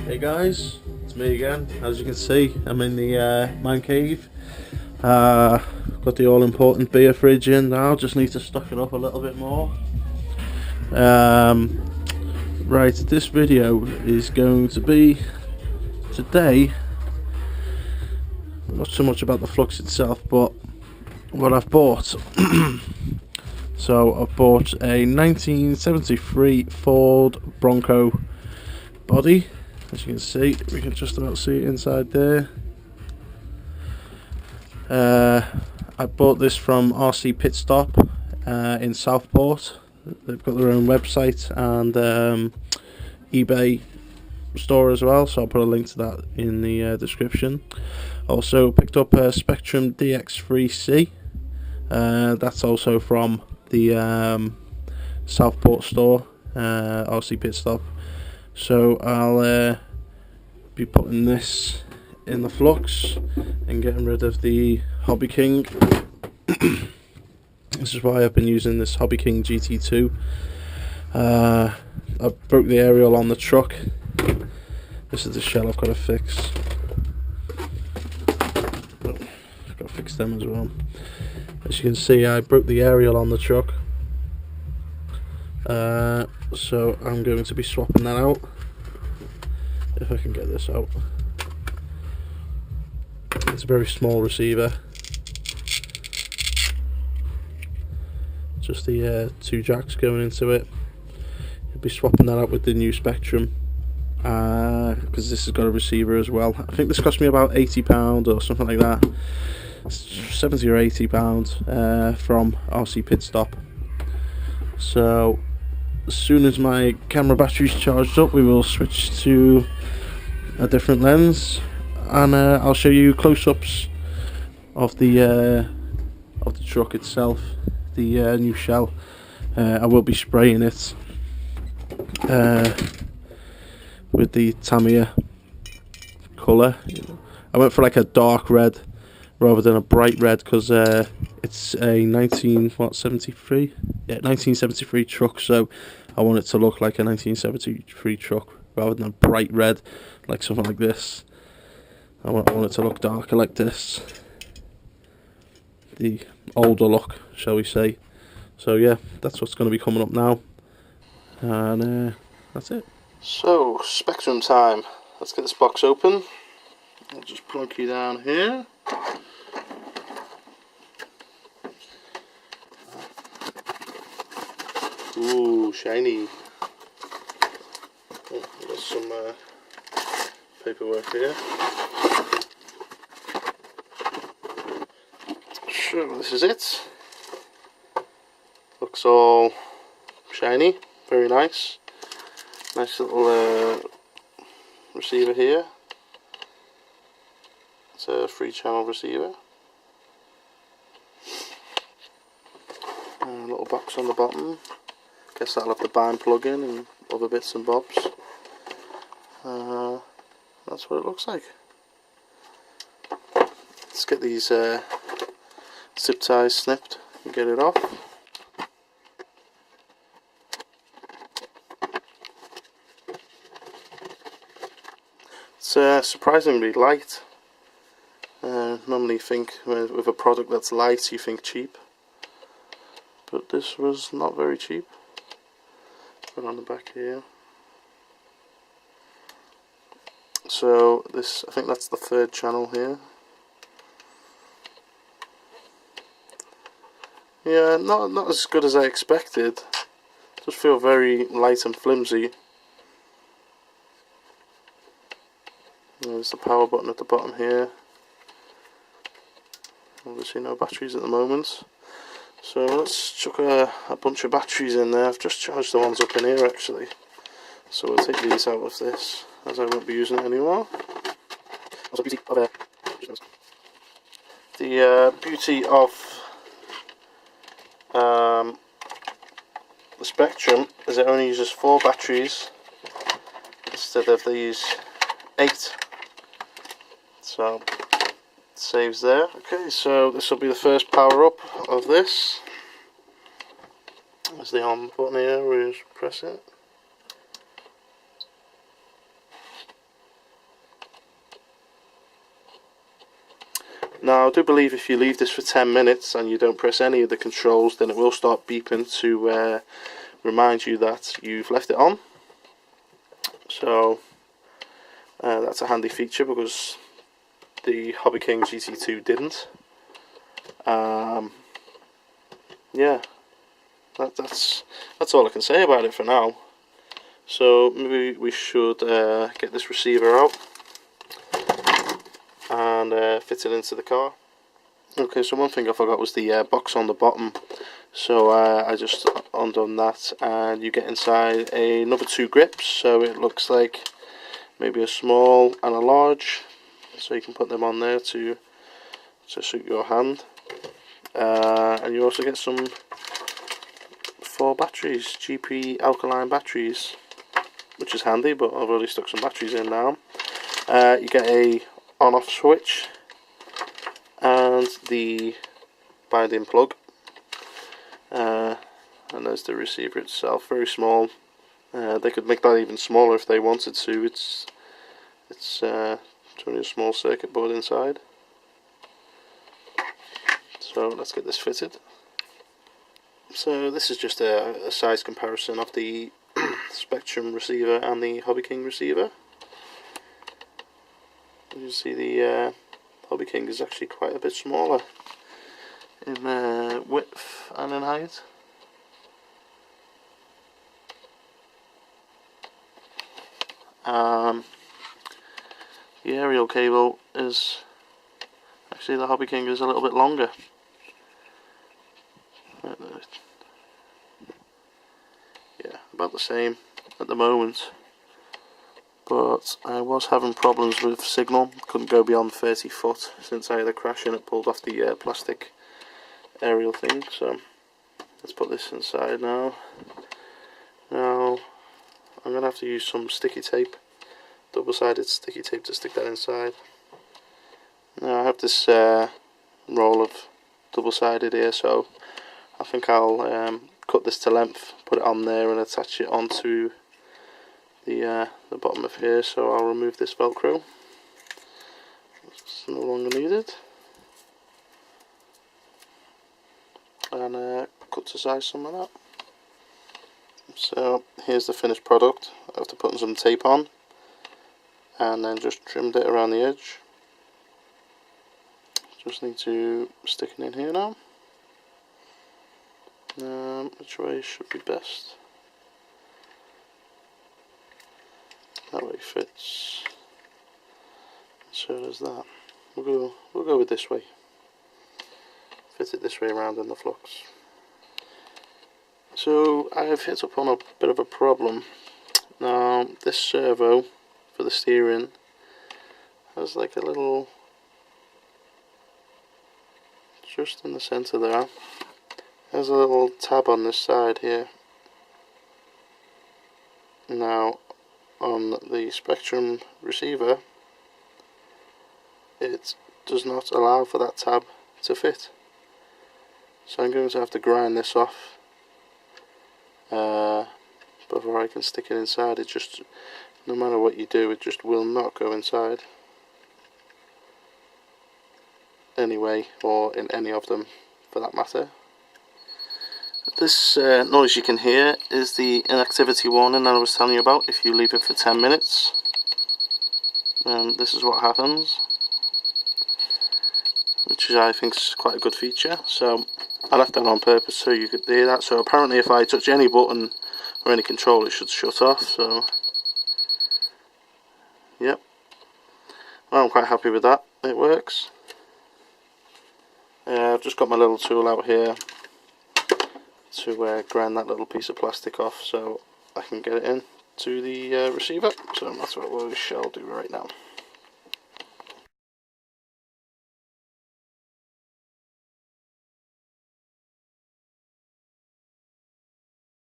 Hey guys, it's me again. As you can see, I'm in the man cave. Got the all-important beer fridge in now. Just need to stock it up a little bit more. Right, this video is going to be today not so much about the flux itself, but what I've bought. So I've bought a 1973 Ford Bronko body. As you can see, we can just about see it inside there. I bought this from RC Pit Stop in Southport. They've got their own website and eBay store as well, so I'll put a link to that in the description. Also picked up a Spektrum DX3C. That's also from the Southport store, RC Pit Stop. So I'll be putting this in the flux and getting rid of the Hobby King. This is why I've been using this Hobby King GT2. I broke the aerial on the truck. This is the shell I've got to fix. I've got to fix them as well. As you can see, I broke the aerial on the truck. So I'm going to be swapping that out, if I can get this out. It's a very small receiver, just the two jacks going into it. I'll be swapping that out with the new Spektrum, because this has got a receiver as well. I think this cost me about £80 or something like that, 70 or £80 from RC Pit Stop. So as soon as my camera battery's charged up, we will switch to a different lens, and I'll show you close-ups of the truck itself, the new shell. I will be spraying it with the Tamiya colour. I went for like a dark red rather than a bright red, because it's a 1973 truck, so I want it to look like a 1973 truck rather than a bright red like something like this. I want it to look darker like this, the older look, shall we say. So yeah, that's what's going to be coming up now, and that's it. So Spektrum time. Let's get this box open. I'll just plug you down here. Ooh, shiny. Oh, there's some paperwork here. So this is it. Looks all shiny, very nice. Nice little receiver here. It's a 3-channel receiver. And a little box on the bottom. Guess that'll have the bind plug-in and other bits and bobs. That's what it looks like. Let's get these zip ties snipped and get it off. It's surprisingly light. Normally you think with a product that's light you think cheap, but this was not very cheap. Put on the back here. So this, I think that's the 3rd channel here. Yeah, not as good as I expected. Just feel very light and flimsy. There's the power button at the bottom here. Obviously no batteries at the moment. So let's chuck a bunch of batteries in there. I've just charged the ones up in here actually. So we'll take these out of this, as I won't be using it anymore. Also, beauty of the beauty of the Spektrum is it only uses 4 batteries instead of these 8. So saves there. Okay, so this will be the first power up of this. There's the on button here, we just press it. Now I do believe if you leave this for 10 minutes and you don't press any of the controls, then it will start beeping to remind you that you've left it on. So that's a handy feature because the Hobby King GT2 didn't. Yeah, that's all I can say about it for now. So maybe we should get this receiver out and fit it into the car. Okay, so one thing I forgot was the box on the bottom. So I just undone that, and you get inside another 2 grips. So it looks like maybe a small and a large. So you can put them on there to suit your hand. And you also get some 4 batteries, GP alkaline batteries, which is handy, but I've already stuck some batteries in now. You get a on-off switch and the binding plug, and there's the receiver itself, very small. They could make that even smaller if they wanted to. It's only a small circuit board inside. So let's get this fitted. So this is just a size comparison of the Spektrum receiver and the Hobby King receiver. You can see the Hobby King is actually quite a bit smaller in width and in height. The aerial cable is actually, the Hobby King is a little bit longer. Yeah, about the same at the moment. But I was having problems with signal, couldn't go beyond 30 foot since I had a crash and it pulled off the plastic aerial thing. So let's put this inside now. Now I'm going to have to use some sticky tape, double-sided sticky tape, to stick that inside. Now I have this roll of double-sided here, so I think I'll cut this to length, put it on there and attach it onto the bottom of here. So I'll remove this Velcro, it's no longer needed, and cut to size some of that. So here's the finished product after putting some tape on, and then just trimmed it around the edge. Just need to stick it in here now. Which way should be best? That way fits. So does that. We'll go with this way. Fit it this way around in the flux. So I have hit up on a bit of a problem. Now this servo for the steering has like a little, just in the centre there, there's a little tab on this side here. Now on the Spektrum receiver it does not allow for that tab to fit, so I'm going to have to grind this off before I can stick it inside. It just, no matter what you do, it just will not go inside anyway, or in any of them for that matter. This noise you can hear is the inactivity warning that I was telling you about. If you leave it for 10 minutes, then this is what happens, which I think is quite a good feature. So I left that on purpose so you could hear that. So apparently if I touch any button or any control, it should shut off. So yep, well, I'm quite happy with that. It works. I've just got my little tool out here to grind that little piece of plastic off so I can get it in to the receiver. So that's what we shall do right now.